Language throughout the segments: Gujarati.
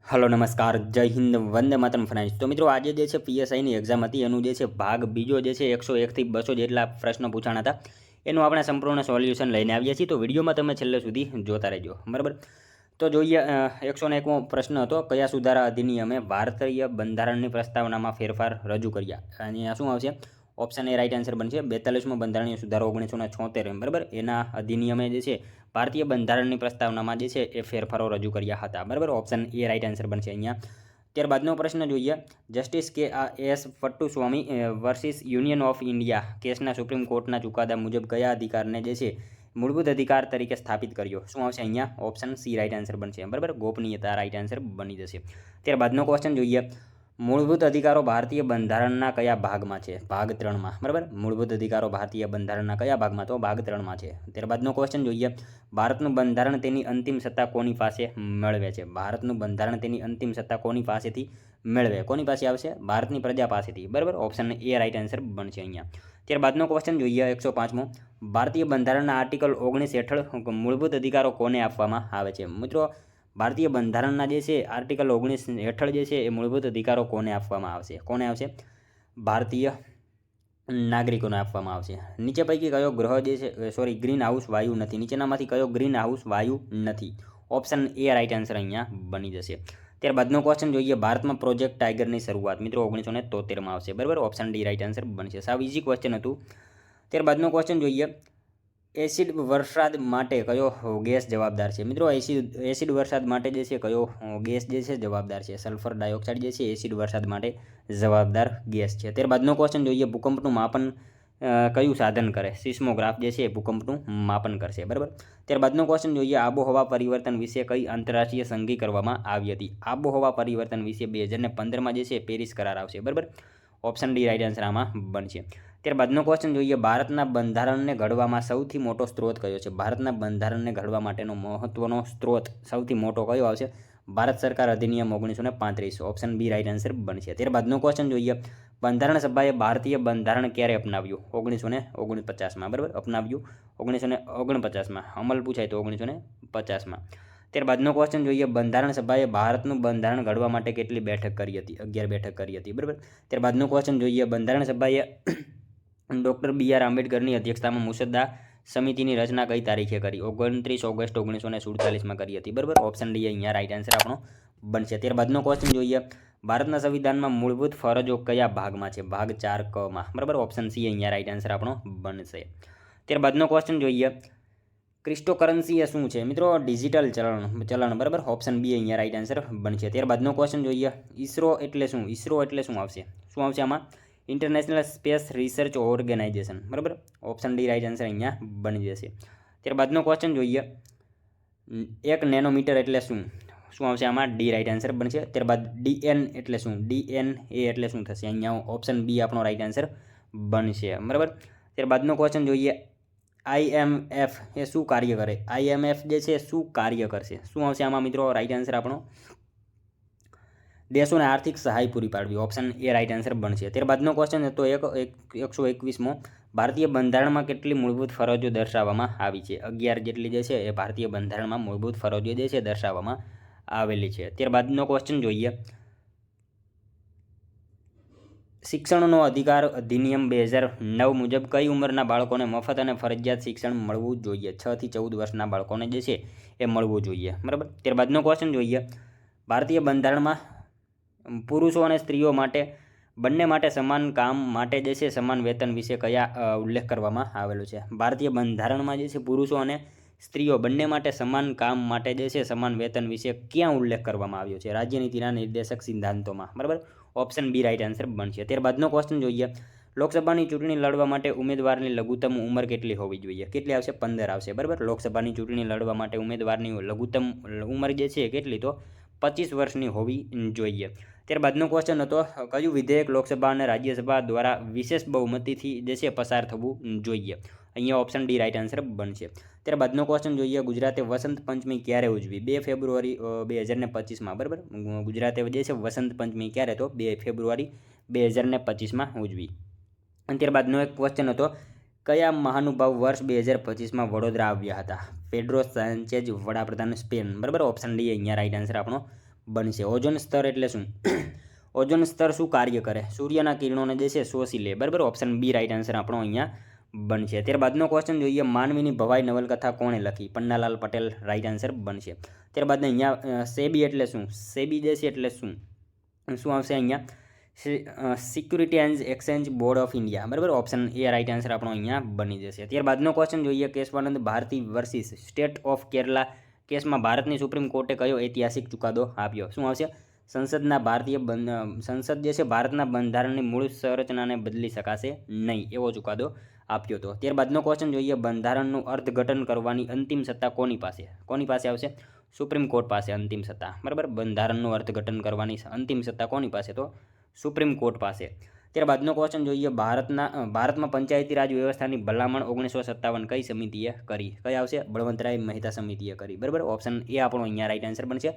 હલો નમસ્કાર, જય હિન્દ, વંદે માતરમ ફ્રેન્ડ્સ। તો મિત્રો આજે જે છે પીએસઆઈની એક્ઝામ હતી એનું જે છે ભાગ બીજો જે છે 101થી 200 જેટલા પ્રશ્નો પૂછાણા હતા એનું આપણે સંપૂર્ણ સોલ્યુશન લઈને આવ્યા છીએ। તો વિડીયોમાં તમે છેલ્લે સુધી જોતા રહેજો, બરાબર। તો જોઈએ 101મો પ્રશ્ન હતો, કયા સુધારા અધિનિયમે ભારતીય બંધારણની પ્રસ્તાવનામાં ફેરફાર રજૂ કર્યા? અહીંયા શું આવશે? ઓપ્શન એ રાઈટ આન્સર બનશે 42મો બંધારણીય સુધારો 1976, બરાબર। એના અધિનિયમે જે છે ભારતીય બંધારણની પ્રસ્તાવનામાં જે છે એ ફેરફારો રજૂ કર્યા હતા, બરાબર। ઓપ્શન એ રાઈટ આન્સર બનશે અહીંયા। ત્યારબાદનો પ્રશ્ન જોઈએ, justice K S Puttaswamy versus Union of India કેસના સુપ્રીમ કોર્ટના ચુકાદા મુજબ કયા અધિકારને જે છે મૂળભૂત અધિકાર તરીકે સ્થાપિત કર્યો? શું આવશે અહીંયા? ઓપ્શન સી રાઈટ આન્સર બનશે, બરાબર। ગોપનીયતા રાઈટ આન્સર બની જશે। ત્યારબાદનો ક્વેશ્ચન જોઈએ, મૂળભૂત અધિકારો ભારતીય બંધારણના કયા ભાગમાં છે? ભાગ 3માં, બરાબર। મૂળભૂત અધિકારો ભારતીય બંધારણના કયા ભાગમાં? તો ભાગ 3માં છે। ત્યારબાદનો ક્વેશ્ચન જોઈએ, ભારતનું બંધારણ તેની અંતિમ સત્તા કોની પાસે મેળવે છે? ભારતનું બંધારણ તેની અંતિમ સત્તા કોની પાસેથી મેળવે? કોની પાસે આવશે? ભારતની પ્રજા પાસેથી, બરાબર। ઓપ્શન એ રાઈટ આન્સર બનશે અહીંયા। ત્યારબાદનો ક્વેશ્ચન જોઈએ 105મો, ભારતીય બંધારણના આર્ટિકલ 19 હેઠળ મૂળભૂત અધિકારો કોને આપવામાં આવે છે? મિત્રો, ભારતીય બંધારણના જે છે આર્ટિકલ 19 હેઠળ જે છે એ મૂળભૂત અધિકારો કોને આપવામાં આવશે? કોને આવશે? ભારતીય નાગરિકોને આપવામાં આવશે। નીચે પૈકી કયો ગ્રહ જે છે ગ્રીન હાઉસ વાયુ નથી? નીચેનામાંથી કયો ગ્રીન હાઉસ વાયુ નથી? ઓપ્શન એ રાઈટ આન્સર અહીંયા બની જશે। ત્યારબાદનો ક્વેશ્ચન જોઈએ, ભારતમાં પ્રોજેક્ટ ટાઈગરની શરૂઆત મિત્રો 1973માં આવશે, બરાબર। ઓપ્શન ડી રાઈટ આન્સર બનશે। સાવ ઇઝી ક્વેશ્ચન હતું। ત્યારબાદનો ક્વેશ્ચન જોઈએ, એસિડ વરસાદ માટે કયો ગેસ જવાબદાર છે? મિત્રો, એસિડ વરસાદ માટે જે છે કયો ગેસ જે છે જવાબદાર છે? સલ્ફર ડાયોક્સાઇડ જે છે એસિડ વરસાદ માટે જવાબદાર ગેસ છે। ત્યારબાદનો ક્વેશ્ચન જોઈએ, ભૂકંપનું માપન કયું સાધન કરે? સિસ્મોગ્રાફ જે છે ભૂકંપનું માપન કરશે, બરાબર। ત્યારબાદનો ક્વેશ્ચન જોઈએ, આબોહવા પરિવર્તન વિશે કઈ આંતરરાષ્ટ્રીય સંધિ કરવામાં આવી હતી? આબોહવા પરિવર્તન વિશે 2015માં જે છે પેરિસ કરાર આવશે, બરાબર। ઓપ્શન ડી રાઈટ આન્સર આમાં બનશે। ત્યારબાદનો ક્વેશ્ચન જોઈએ, ભારતના બંધારણને ઘડવામાં સૌથી મોટો સ્ત્રોત કયો છે? ભારતના બંધારણને ઘડવા માટેનો મહત્વનો સ્ત્રોત સૌથી મોટો કયો આવશે? ભારત સરકાર અધિનિયમ 1935, ઓપ્શન બી રાઈટ આન્સર બનશે। ત્યારબાદનો ક્વેશ્ચન જોઈએ, બંધારણ સભાએ ભારતીય બંધારણ ક્યારે અપનાવ્યું? 1949માં, બરાબર। અપનાવ્યું 1949માં, અમલ પૂછાય તો 1950માં। ત્યારબાદનો ક્વેશ્ચન જોઈએ, બંધારણ સભાએ ભારતનું બંધારણ ઘડવા માટે કેટલી બેઠક કરી હતી? 11 બેઠક કરી હતી, બરાબર। ત્યારબાદનો ક્વેશ્ચન જોઈએ, બંધારણ સભાએ ડૉક્ટર બી.આર. આંબેડકરની અધ્યક્ષતામાં મુસદ્દા સમિતિની રચના કઈ તારીખે કરી? 29 ઓગસ્ટ 1947માં કરી હતી, બરાબર। ઓપ્શન ડી અહીંયા રાઈટ આન્સર આપણો બનશે। ત્યારબાદનો ક્વેશ્ચન જોઈએ, ભારતના સંવિધાનમાં મૂળભૂત ફરજો કયા ભાગમાં છે? ભાગ 4કમાં, બરાબર। ઓપ્શન સી અહીંયા રાઈટ આન્સર આપણો બનશે। ત્યારબાદનો ક્વેશ્ચન જોઈએ, ક્રિપ્ટોકરન્સી એ શું છે? મિત્રો, ડિજિટલ ચલણ, બરાબર। ઓપ્શન બી અહીંયા રાઈટ આન્સર બનશે। ત્યારબાદનો ક્વેશ્ચન જોઈએ, ઇસરો એટલે શું? ઇસરો એટલે શું આવશે? શું આવશે આમાં? ઇન્ટરનેશનલ સ્પેસ રિસર્ચ ઓર્ગેનાઇઝેશન, બરાબર। ઓપ્શન ડી રાઈટ આન્સર અહીંયા બની જશે। ત્યારબાદનો ક્વેશ્ચન જોઈએ, 1 નેનોમીટર એટલે શું? શું આવશે આમાં? ડી રાઈટ આન્સર બનશે। ત્યારબાદ ડીએન એટલે શું? ડીએનએ એટલે શું થશે? અહીંયા ઓપ્શન બી આપણો રાઈટ આન્સર બનશે, બરાબર। ત્યારબાદનો ક્વેશ્ચન જોઈએ, આઈએમએફ એ શું કાર્ય કરે? આઈએમએફ જે છે શું કાર્ય કરશે? શું આવશે આમાં મિત્રો? રાઈટ આન્સર આપણો દેશોને આર્થિક સહાય પૂરી પાડવી, ઓપ્શન એ રાઈટ આન્સર બનશે। ત્યારબાદનો ક્વેશ્ચન હતો 121મો, ભારતીય બંધારણમાં કેટલી મૂળભૂત ફરજો દર્શાવવામાં આવી છે? 11 જેટલી જે છે એ ભારતીય બંધારણમાં મૂળભૂત ફરજો જે છે દર્શાવવામાં આવેલી છે। ત્યારબાદનો ક્વેશ્ચન જોઈએ, શિક્ષણનો અધિકાર અધિનિયમ 2009 મુજબ કઈ ઉંમરના બાળકોને મફત અને ફરજિયાત શિક્ષણ મળવું જોઈએ? 6 થી 14 વર્ષના બાળકોને જે છે એ મળવું જોઈએ, બરાબર। ત્યારબાદનો ક્વેશ્ચન જોઈએ, ભારતીય બંધારણમાં પુરુષો અને સ્ત્રીઓ માટે બંને માટે સમાન કામ માટે જે છે સમાન વેતન વિશે કયા ઉલ્લેખ કરવામાં આવેલો છે? ભારતીય બંધારણમાં જે છે પુરુષો અને સ્ત્રીઓ બંને માટે સમાન કામ માટે જે છે સમાન વેતન વિશે ક્યાં ઉલ્લેખ કરવામાં આવ્યો છે? રાજ્યનીતિના નિર્દેશક સિદ્ધાંતોમાં, બરાબર। ઓપ્શન બી રાઈટ આન્સર બનશે। ત્યારબાદનો ક્વેશ્ચન જોઈએ, લોકસભાની ચૂંટણી લડવા માટે ઉમેદવારની લઘુત્તમ ઉંમર કેટલી હોવી જોઈએ? કેટલી આવશે? 15 આવશે, બરાબર। લોકસભાની ચૂંટણી લડવા માટે ઉમેદવારની લઘુત્તમ ઉંમર જે છે કેટલી? તો 25 વર્ષની હોવી જોઈએ। ત્યારબાદનો ક્વેશ્ચન હતો, કયું વિધેયક લોકસભા અને રાજ્યસભા દ્વારા વિશેષ બહુમતીથી જે છે પસાર થવું જોઈએ? અહીંયા ઓપ્શન ડી રાઈટ આન્સર બનશે। ત્યારબાદનો ક્વેશ્ચન જોઈએ, ગુજરાતે વસંત પંચમી ક્યારે ઉજવી? 2 ફેબ્રુઆરી 2025માં, બરાબર। ગુજરાતે જે છે વસંત પંચમી ક્યારે? તો 2 ફેબ્રુઆરી 2025માં ઉજવી। અને ત્યારબાદનો એક ક્વેશ્ચન હતો, કયા મહાનુભાવ વર્ષ 2025માં વડોદરા આવ્યા હતા? પેડ્રો સાંચેઝ, વડાપ્રધાન સ્પેન, બરાબર। ઓપ્શન ડી અહીંયા રાઈટ આન્સર આપણો બનશે. ઓઝોન સ્તર એટલે શું? ઓઝોન સ્તર શું કાર્ય કરે? સૂર્યના કિરણોને જે છે શોષી લે. બરાબર, ઓપ્શન બી રાઈટ આન્સર આપણો અહીંયા બનશે. ત્યારબાદનો ક્વેશ્ચન જોઈએ, માનવીની ભવાઈ નવલકથા કોણે લખી? પન્નાલાલ પટેલ રાઈટ આન્સર બનશે. ત્યારબાદ અહીંયા સેબી એટલે શું? સેબી જે છે એટલે શું આવશે અહીંયા? Security and exchange board of India. બરાબર, ઓપ્શન એ રાઈટ આન્સર આપણો અહીંયા બની જશે. ત્યારબાદનો ક્વેશ્ચન જોઈએ, Kesavananda Bharati versus state of Kerala કેસમાં ભારતની સુપ્રીમ કોર્ટે કયો ઐતિહાસિક ચુકાદો આપ્યો? શું આવશે? સંસદ જે છે ભારતના બંધારણની મૂળ સંરચનાને બદલી શકાશે નહીં, એવો ચુકાદો આપ્યો હતો. ત્યારબાદનો ક્વેશ્ચન જોઈએ, બંધારણનું અર્થઘટન કરવાની અંતિમ સત્તા કોની પાસે આવશે? સુપ્રીમ કોર્ટ પાસે અંતિમ સત્તા. બરાબર, બંધારણનું અર્થઘટન કરવાની અંતિમ સત્તા કોની પાસે? તો સુપ્રીમ કોર્ટ પાસે. ત્યારબાદનો ક્વેશ્ચન જોઈએ, ભારતમાં પંચાયતી રાજ વ્યવસ્થાની ભલામણ 1957 કઈ સમિતિએ કરી? કઈ આવશે? બળવંતરાય મહેતા સમિતિએ કરી. બરાબર, ઓપ્શન એ આપણો અહીંયા રાઈટ આન્સર બનશે.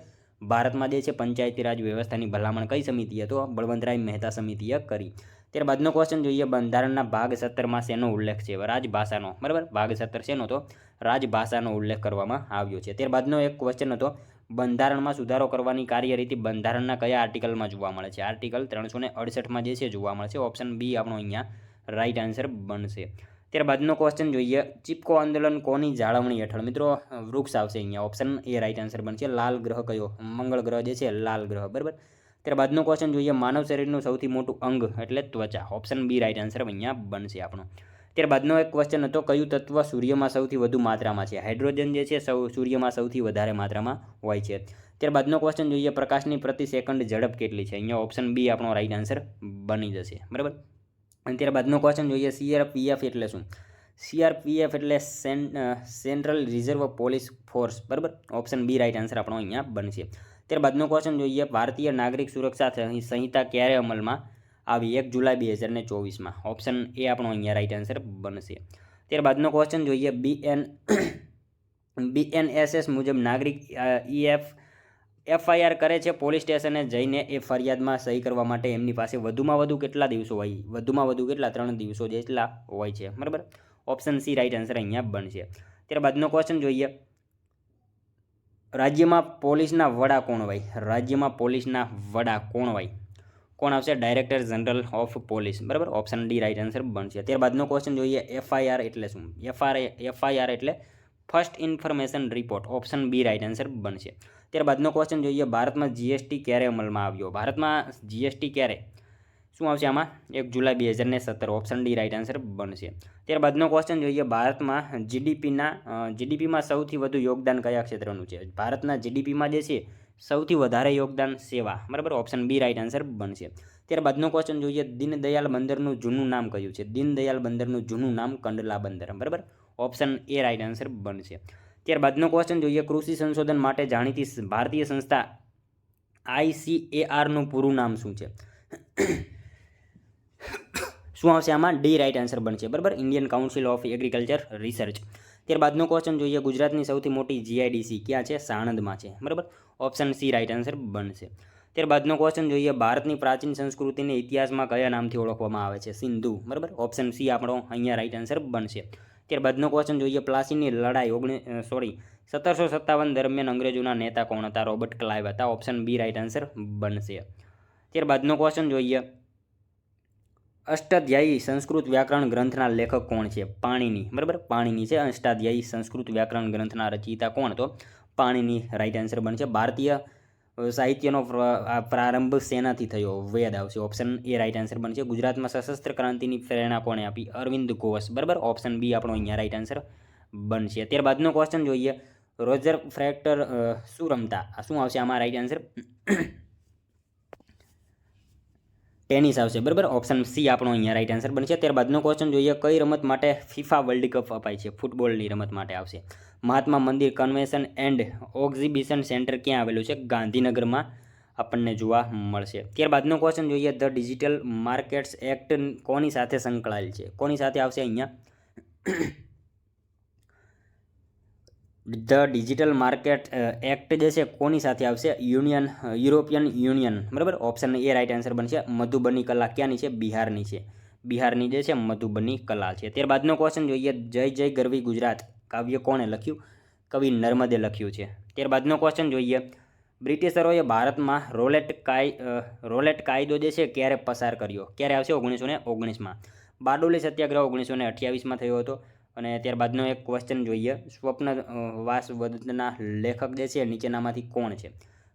ભારતમાં જે છે પંચાયતી રાજ વ્યવસ્થાની ભલામણ કઈ સમિતિએ? તો બળવંતરાય મહેતા સમિતિએ કરી. ત્યારબાદનો ક્વેશ્ચન જોઈએ, બંધારણના ભાગ 17માં શેનો ઉલ્લેખ છે? રાજભાષાનો. બરાબર, ભાગ 17 શેનો તો? રાજભાષાનો ઉલ્લેખ કરવામાં આવ્યો છે. ત્યારબાદનો એક ક્વેશ્ચન હતો, બંધારણમાં સુધારો કરવાની કાર્યરીતિ બંધારણના કયા આર્ટિકલમાં જોવા મળે છે? આર્ટિકલ 368માં જે છે જોવા મળે છે. ઓપ્શન બી આપણો અહીંયા રાઈટ આન્સર બનશે. ત્યારબાદનો ક્વેશ્ચન જોઈએ, ચિપકો આંદોલન કોની જાળવણી હેઠળ? મિત્રો વૃક્ષ આવશે અહીંયા. ઓપ્શન એ રાઈટ આન્સર બનશે. લાલ ગ્રહ કયો? મંગળ ગ્રહ જે છે લાલ ગ્રહ. બરાબર. ત્યારબાદનો ક્વેશ્ચન જોઈએ, માનવ શરીરનું સૌથી મોટું અંગ એટલે ત્વચા. ઓપ્શન બી રાઈટ આન્સર અહીંયા બનશે આપણો. ત્યારબાદનો એક ક્વેશ્ચન હતો, કયું તત્વ સૂર્યમાં સૌથી વધુ માત્રામાં છે? હાઇડ્રોજન જે છે સૂર્યમાં સૌથી વધારે માત્રામાં હોય છે. ત્યારબાદનો ક્વેશ્ચન જોઈએ, પ્રકાશની પ્રતિ સેકન્ડ ઝડપ કેટલી છે? અહીંયા ઓપ્શન બી આપણો રાઈટ આન્સર બની જશે. બરાબર. અને ત્યારબાદનો ક્વેશ્ચન જોઈએ, સીઆરપીએફ એટલે શું? સીઆરપીએફ એટલે સેન્ટ્રલ રિઝર્વ પોલીસ ફોર્સ. બરાબર, ઓપ્શન બી રાઈટ આન્સર આપણો અહીંયા બનશે. ત્યારબાદનો ક્વેશ્ચન જોઈએ, ભારતીય નાગરિક સુરક્ષા સંહિતા ક્યારે અમલમાં આવી? 1 જુલાઈ 2024માં. ઓપ્શન એ આપણો અહીંયા રાઈટ આન્સર બનશે. ત્યારબાદનો ક્વેશ્ચન જોઈએ, બીએનએસએસ મુજબ નાગરિક એફઆઈઆર કરે છે, પોલીસ સ્ટેશને જઈને એ ફરિયાદમાં સહી કરવા માટે એમની પાસે વધુમાં વધુ કેટલા દિવસો હોય? વધુમાં વધુ કેટલા? 3 દિવસો જેટલા હોય છે. બરાબર, ઓપ્શન સી રાઈટ આન્સર અહીંયા બનશે. ત્યારબાદનો ક્વેશ્ચન જોઈએ, રાજ્યમાં પોલીસના વડા કોણ હોય? રાજ્યમાં પોલીસના વડા કોણ હોય? કોણ આવશે? Director general of police. બરાબર, ઓપ્શન ડી રાઈટ આન્સર બનશે. ત્યારબાદનો ક્વેશ્ચન જોઈએ, એફઆઈઆર એટલે શું? એફઆઈઆર એટલે first information report. Option B right answer બનશે. ત્યારબાદનો ક્વેશ્ચન જોઈએ, ભારતમાં જીએસટી ક્યારે અમલમાં આવ્યો? ભારતમાં જીએસટી ક્યારે? શું આવશે આમાં? 1 જુલાઈ 2017. ઓપ્શન ડી રાઈટ આન્સર બનશે. ત્યારબાદનો ક્વેશ્ચન જોઈએ, ભારતમાં જીડીપીમાં સૌથી વધુ યોગદાન કયા ક્ષેત્રનું છે? ભારતના જીડીપીમાં જે છે સૌથી વધારે યોગદાન સેવા. બરાબર, ઓપ્શન બી રાઈટ આન્સર બનશે. ત્યારબાદનો ક્વેશ્ચન જોઈએ, દીનદયાલ બંદરનું જૂનું નામ કયું છે? દીનદયાલ બંદરનું જૂનું નામ કંડલા બંદર. બરાબર, ઓપ્શન એ રાઈટ આન્સર બનશે. ત્યારબાદનો ક્વેશ્ચન જોઈએ, કૃષિ સંશોધન માટે જાણીતી ભારતીય સંસ્થા ICARનું પૂરું નામ શું છે? શું આવશે આમાં? ડી રાઈટ આન્સર બનશે. બરાબર, Indian council of agriculture research. ત્યારબાદનો ક્વેશ્ચન જોઈએ, ગુજરાતની સૌથી મોટી GIDC ક્યાં છે? સાણંદમાં છે. બરાબર, ઓપ્શન સી રાઈટ આન્સર બનશે. ત્યારબાદનો ક્વેશ્ચન જોઈએ, ભારતની પ્રાચીન સંસ્કૃતિને ઇતિહાસમાં કયા નામથી ઓળખવામાં આવે છે? સિંધુ. બરાબર, ઓપ્શન સી આપણો અહીંયા રાઈટ આન્સર બનશે. ત્યારબાદનો ક્વેશ્ચન જોઈએ, પ્લાસીની લડાઈ 1757 દરમિયાન અંગ્રેજોના નેતા કોણ હતા? રોબર્ટ ક્લાઇવ હતા. ઓપ્શન બી રાઈટ આન્સર બનશે. ત્યારબાદનો ક્વેશ્ચન જોઈએ, અષ્ટાધ્યાયી સંસ્કૃત વ્યાકરણ ગ્રંથના લેખક કોણ છે? પાણીની. બરાબર, પાણીની છે અષ્ટાધ્યાયી સંસ્કૃત વ્યાકરણ ગ્રંથના રચયિતા કોણ? તો પાણીની રાઈટ આન્સર બનશે. ભારતીય સાહિત્યનો પ્રારંભ શેનાથી થયો? વેદ આવશે. ઓપ્શન એ રાઈટ આન્સર બનશે. ગુજરાતમાં સશસ્ત્ર ક્રાંતિની પ્રેરણા કોણે આપી? અરવિંદ ઘોષ. બરાબર, ઓપ્શન બી આપણો અહીંયા રાઈટ આન્સર બનશે. ત્યારબાદનો ક્વેશ્ચન જોઈએ, રોજર ફ્રેક્ટર શું રમતા? શું આવશે આમાં રાઈટ આન્સર? ટેનિસ આવશે. બરાબર, ઓપ્શન સી આપણો અહીંયા રાઈટ આન્સર બનશે. ત્યારબાદનો ક્વેશ્ચન જોઈએ, કઈ રમત માટે ફિફા વર્લ્ડ કપ અપાય છે? ફૂટબોલની રમત માટે આવશે. Mahatma Mandir convention and exhibition centre ક્યાં આવેલું છે? ગાંધીનગરમાં આપણને જોવા મળશે. ત્યારબાદનો ક્વેશ્ચન જોઈએ, ધ ડિજિટલ માર્કેટ્સ એક્ટ કોની સાથે સંકળાયેલ છે? કોની સાથે આવશે અહીંયા? ધ ડિજિટલ માર્કેટ એક્ટ જે છે કોની સાથે આવશે? European union. બરાબર, ઓપ્શન એ રાઈટ આન્સર બનશે. મધુબની કલા ક્યાંની છે? બિહારની છે. બિહારની જે છે મધુબની કલા છે. ત્યારબાદનો ક્વેશ્ચન જોઈએ, જય જય ગરવી ગુજરાત કાવ્ય કોણે લખ્યું? કવિ નર્મદે લખ્યું છે. ત્યારબાદનો ક્વેશ્ચન જોઈએ, બ્રિટિશરોએ ભારતમાં રોલેટ કાયદો જે છે ક્યારે પસાર કર્યો? ક્યારે આવશે? 1919માં. બારડોલી સત્યાગ્રહ 1928માં થયો હતો. અને ત્યારબાદનો એક ક્વેશ્ચન જોઈએ. સ્વપ્ન વાસવદના લેખક જે છે નીચેનામાંથી કોણ છે?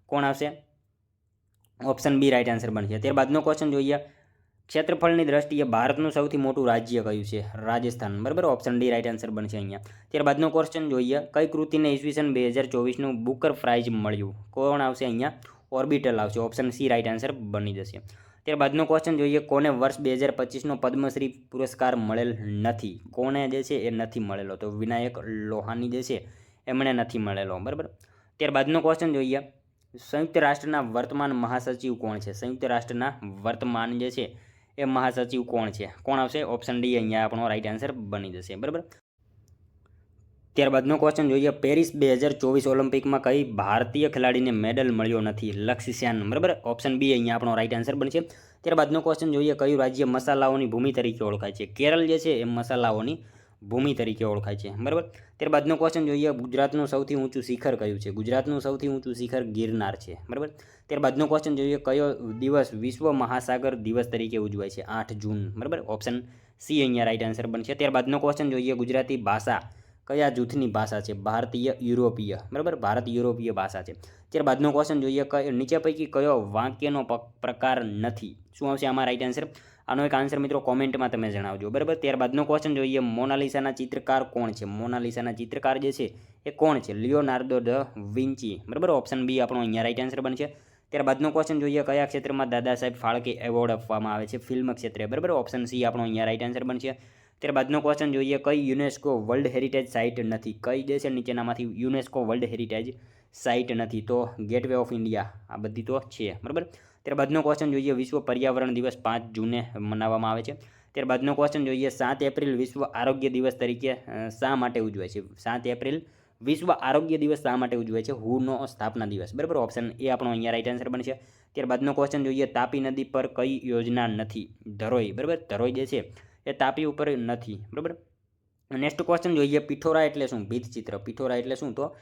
કોણ આવશે? ઓપ્શન બી રાઇટ આન્સર બનશે. ત્યારબાદનો ક્વેશ્ચન જોઈએ. ક્ષેત્રફળની દ્રષ્ટિએ ભારતનું સૌથી મોટું રાજ્ય કયું છે? રાજસ્થાન. બરાબર, ઓપ્શન ડી રાઇટ આન્સર બનશે અહીંયા. ત્યારબાદનો ક્વેશ્ચન જોઈએ. કઈ કૃતિને ઈસવીસન 2024નું બુકર પ્રાઇઝ મળ્યું? કોણ આવશે અહીંયા? ઓર્બિટલ આવશે. ઓપ્શન સી રાઇટ આન્સર બની જશે. ત્યારબાદનો ક્વેશ્ચન જોઈએ. કોને વર્ષ 2025નો પદ્મશ્રી પુરસ્કાર મળેલ નથી? કોને જે છે એ નથી મળેલો? તો વિનાયક લોહાની જે છે એમણે નથી મળેલો. બરાબર. ત્યારબાદનો ક્વેશ્ચન જોઈએ. સંયુક્ત રાષ્ટ્રના વર્તમાન મહાસચિવ કોણ છે? સંયુક્ત રાષ્ટ્રના વર્તમાન જે છે એ મહાસચિવ કોણ છે? કોણ આવશે? ઓપ્શન ડી અહીંયા આપણો રાઇટ આન્સર બની જશે. બરાબર. ત્યારબાદનો ક્વેશ્ચન જોઈએ. પેરિસ 2024 ઓલિમ્પિકમાં કઈ ભારતીય ખેલાડીને મેડલ મળ્યો નથી? લક્ષ્ય સેન. બરાબર, ઓપ્શન બી અહીંયા આપણો રાઇટ આન્સર બનશે. ત્યારબાદનો ક્વેશ્ચન જોઈએ. કયું રાજ્ય મસાલાઓની ભૂમિ તરીકે ઓળખાય છે? કેરળ જે છે એ મસાલાઓની ભૂમિ તરીકે ઓળખાય છે. બરાબર. ત્યારબાદનો ક્વેશ્ચન જોઈએ. ગુજરાતનું સૌથી ઊંચું શિખર કયું છે? ગુજરાતનું સૌથી ઊંચું શિખર ગિરનાર છે. બરાબર. ત્યારબાદનો ક્વેશ્ચન જોઈએ. કયો દિવસ વિશ્વ મહાસાગર દિવસ તરીકે ઉજવાય છે? 8 જૂન. બરાબર, ઓપ્શન સી અહીંયા રાઇટ આન્સર બનશે. ત્યારબાદનો ક્વેશ્ચન જોઈએ. ગુજરાતી ભાષા કયા જૂથની ભાષા છે? ભારતીય યુરોપીય. બરાબર, ભારત યુરોપીય ભાષા છે. ત્યારબાદનો ક્વેશ્ચન જોઈએ. નીચે પૈકી કયો વાક્યનો પ્રકાર નથી? શું આવશે આમાં રાઇટ આન્સર? આનો એક આન્સર મિત્રો કોમેન્ટમાં તમે જણાવજો. બરાબર. ત્યારબાદનો ક્વેશ્ચન જોઈએ. મોનાલિસાના ચિત્રકાર કોણ છે? મોનાલિસાના ચિત્રકાર જે છે એ કોણ છે? લિયોનાર્ડો ડ વિન્ચી. બરાબર, ઓપ્શન બી આપણો અહીંયા રાઇટ આન્સર બનશે. ત્યારબાદનો ક્વેશ્ચન જોઈએ. કયા ક્ષેત્રમાં દાદા સાહેબ ફાળકે એવોર્ડ આપવામાં આવે છે? ફિલ્મ ક્ષેત્રે. બરાબર, ઓપ્શન સી આપણો અહીંયા રાઇટ આન્સર બનશે. ત્યારબાદનો ક્વેશ્ચન જોઈએ. કઈ યુનેસ્કો વર્લ્ડ હેરિટેજ સાઇટ નથી? કઈ જે છે નીચેનામાંથી યુનેસ્કો વર્લ્ડ હેરિટેજ સાઇટ નથી? તો ગેટવે ઓફ ઇન્ડિયા આ બધી તો છે. બરાબર. ત્યારબાદનો ક્વેશ્ચન જોઈએ. વિશ્વ પર્યાવરણ દિવસ 5 જૂને મનાવવામાં આવે છે. ત્યારબાદનો ક્વેશ્ચન જોઈએ. 7 એપ્રિલ વિશ્વ આરોગ્ય દિવસ તરીકે શા માટે ઉજવાય છે? 7 એપ્રિલ વિશ્વ આરોગ્ય દિવસ શા માટે ઉજવાય છે? હુનો સ્થાપના દિવસ. બરાબર, ઓપ્શન એ આપણો અહીંયા રાઇટ આન્સર બનશે. ત્યારબાદનો ક્વેશ્ચન જોઈએ. તાપી નદી પર કઈ યોજના નથી? ધરોઈ. બરાબર, ધરોઈ જે છે એ તાપી ઉપર નથી. બરાબર. નેક્સ્ટ ક્વેશ્ચન જોઈએ. પિઠોરા એટલે શું? ભીંતચિત્ર. પિઠોરા એટલે શું? તો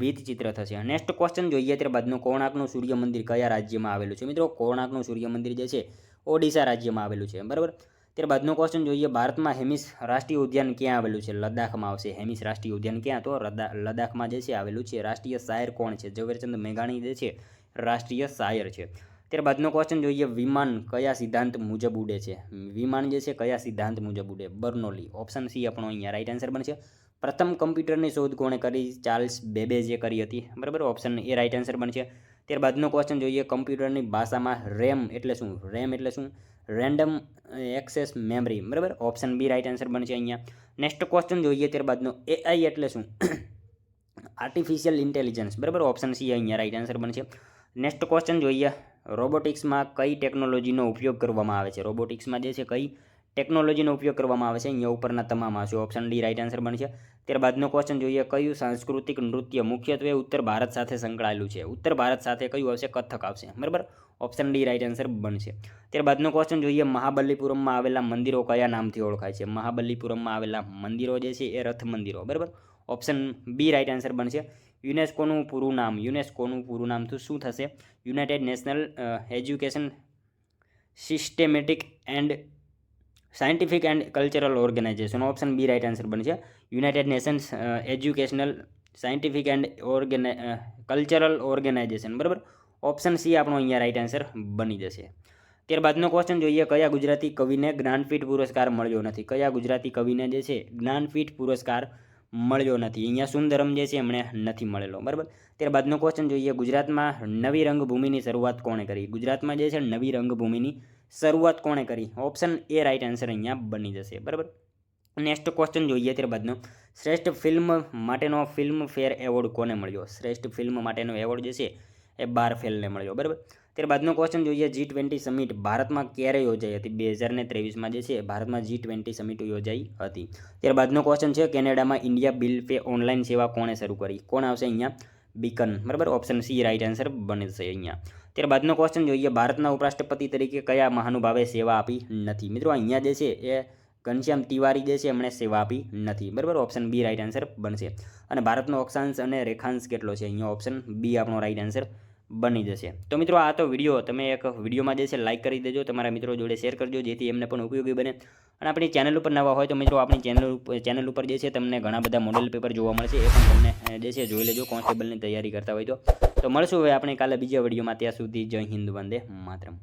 ભીંતચિત્ર થશે. નેક્સ્ટ ક્વેશ્ચન જોઈએ. ત્યારબાદનું કોણાર્કનું સૂર્ય મંદિર કયા રાજ્યમાં આવેલું છે? મિત્રો કોણાર્કનું સૂર્ય મંદિર જે છે ઓડિશા રાજ્યમાં આવેલું છે. બરાબર. ત્યારબાદનો ક્વેશ્ચન જોઈએ. ભારતમાં હેમિસ રાષ્ટ્રીય ઉદ્યાન ક્યાં આવેલું છે? લદ્દાખમાં આવશે. હેમિસ રાષ્ટ્રીય ઉદ્યાન ક્યાં? તો લદ્દાખમાં જે છે આવેલું છે. રાષ્ટ્રીય શાયર કોણ છે? ઝવેરચંદ મેઘાણી જે છે રાષ્ટ્રીય શાયર છે. ત્યારબાદનો ક્વેશ્ચન જોઈએ. વિમાન કયા સિદ્ધાંત મુજબ ઉડે છે? વિમાન જે છે કયા સિદ્ધાંત મુજબ ઉડે? બર્નોલી. ઓપ્શન સી આપણો અહીંયા રાઇટ આન્સર બનશે. પ્રથમ કમ્પ્યુટરની શોધ કોણે કરી? ચાર્લ્સ બેબેજે કરી હતી. બરાબર, ઓપ્શન એ રાઇટ આન્સર બનશે. ત્યારબાદનો ક્વેશ્ચન જોઈએ. કમ્પ્યુટરની ભાષામાં રેમ એટલે શું? રેમ એટલે શું? Random access memory. બરાબર, ઓપ્શન બી રાઇટ આન્સર બનશે અહીંયા. નેક્સ્ટ ક્વેશ્ચન જોઈએ. ત્યારબાદનો એઆઈ એટલે શું? Artificial intelligence. બરાબર, ઓપ્શન સી અહીંયા રાઇટ આન્સર બનશે. નેક્સ્ટ ક્વેશ્ચન જોઈએ. રોબોટિક્સમાં કઈ ટેકનોલોજીનો ઉપયોગ કરવામાં આવે છે? રોબોટિક્સમાં જે છે કઈ ટેકનોલોજીનો ઉપયોગ કરવામાં આવે છે? અહીંયા ઉપરના તમામ આવશે. ઓપ્શન ડી રાઇટ આન્સર બનશે. ત્યારબાદનો ક્વેશ્ચન જોઈએ. કયું સાંસ્કૃતિક નૃત્ય મુખ્યત્વે ઉત્તર ભારત સાથે સંકળાયેલું છે? ઉત્તર ભારત સાથે કયું આવશે? કથક આવશે. બરાબર, ઓપ્શન ડી રાઇટ આન્સર બનશે. ત્યારબાદનો ક્વેશ્ચન જોઈએ. મહાબલીપુરમમાં આવેલા મંદિરો કયા નામથી ઓળખાય છે? મહાબલીપુરમમાં આવેલા મંદિરો જે છે એ રથ મંદિરો. બરાબર, ઓપ્શન બી રાઇટ આન્સર બનશે. યુનેસ્કોનું પૂરું નામ. યુનેસ્કોનું પૂરું નામ તો શું થશે? United national education systematic and scientific and cultural organization. Option B right answer બનશે. United Nations educational scientific and cultural organization. બરાબર, ઓપ્શન સી આપણો અહીંયા રાઇટ આન્સર બની જશે. ત્યારબાદનો ક્વેશ્ચન જોઈએ. કયા ગુજરાતી કવિને જ્ઞાનપીઠ પુરસ્કાર મળ્યો નથી? કયા ગુજરાતી કવિને જે છે જ્ઞાનપીઠ પુરસ્કાર મળ્યો નથી? અહીંયા સુંદરમ જે છે એમણે નથી મળેલો. બરાબર. ત્યારબાદનો ક્વેશ્ચન જોઈએ. ગુજરાતમાં નવી રંગભૂમિની શરૂઆત કોણે કરી? ગુજરાતમાં જે છે નવી રંગભૂમિની શરૂઆત કોણે કરી? ઓપ્શન એ રાઇટ આન્સર અહીંયા બની જશે. બરાબર. નેક્સ્ટ ક્વેશ્ચન જોઈએ. ત્યારબાદનો શ્રેષ્ઠ ફિલ્મ માટેનો ફિલ્મ ફેર એવોર્ડ કોને મળ્યો? શ્રેષ્ઠ ફિલ્મ માટેનો એવોર્ડ જે છે એ 12 ફેલને મળ્યો. બરાબર. ત્યારબાદનો ક્વેશ્ચન જોઈએ. G20 સમિટ ભારતમાં ક્યારે યોજાઈ હતી? 2023માં જે છે ભારતમાં G20 સમિટ યોજાઈ હતી. ત્યારબાદનો ક્વેશ્ચન છે. કેનેડામાં ઇન્ડિયા બિલ પે ઓનલાઈન સેવા કોણે શરૂ કરી? કોણ આવશે અહીંયા? બીકન. બરાબર, ઓપ્શન સી રાઇટ આન્સર બનશે અહીંયા. ત્યારબાદનો ક્વેશ્ચન જોઈએ. ભારતના ઉપરાષ્ટ્રપતિ તરીકે કયા મહાનુભાવે સેવા આપી નથી? મિત્રો અહીંયા જે છે એ ઘનશ્યામ તિવારી જે છે એમણે સેવા આપી નથી. બરાબર, ઓપ્શન બી રાઇટ આન્સર બનશે. અને ભારતનો અક્ષાંશ અને રેખાંશ કેટલો છે? અહીંયા ઓપ્શન બી આપણો રાઇટ આન્સર બની જશે. તો મિત્રો આ તો વિડીયો તમે એક વિડીયોમાં જે છે લાઇક કરી દેજો, તમારા મિત્રો જોડે શેર કરજો, જેથી એમને પણ ઉપયોગી બને. અને આપણી ચેનલ ઉપર નવા હોય તો મિત્રો આપણી ચેનલ ઉપર જે છે તમને ઘણા બધા મોડેલ પેપર જોવા મળશે, એ પણ તમને જે છે જોઈ લેજો કોન્સ્ટેબલની તૈયારી કરતા હોય તો મળશું હવે આપણે કાલે બીજા વિડીયોમાં. ત્યાં સુધી જય હિન્દ, વંદે માતરમ.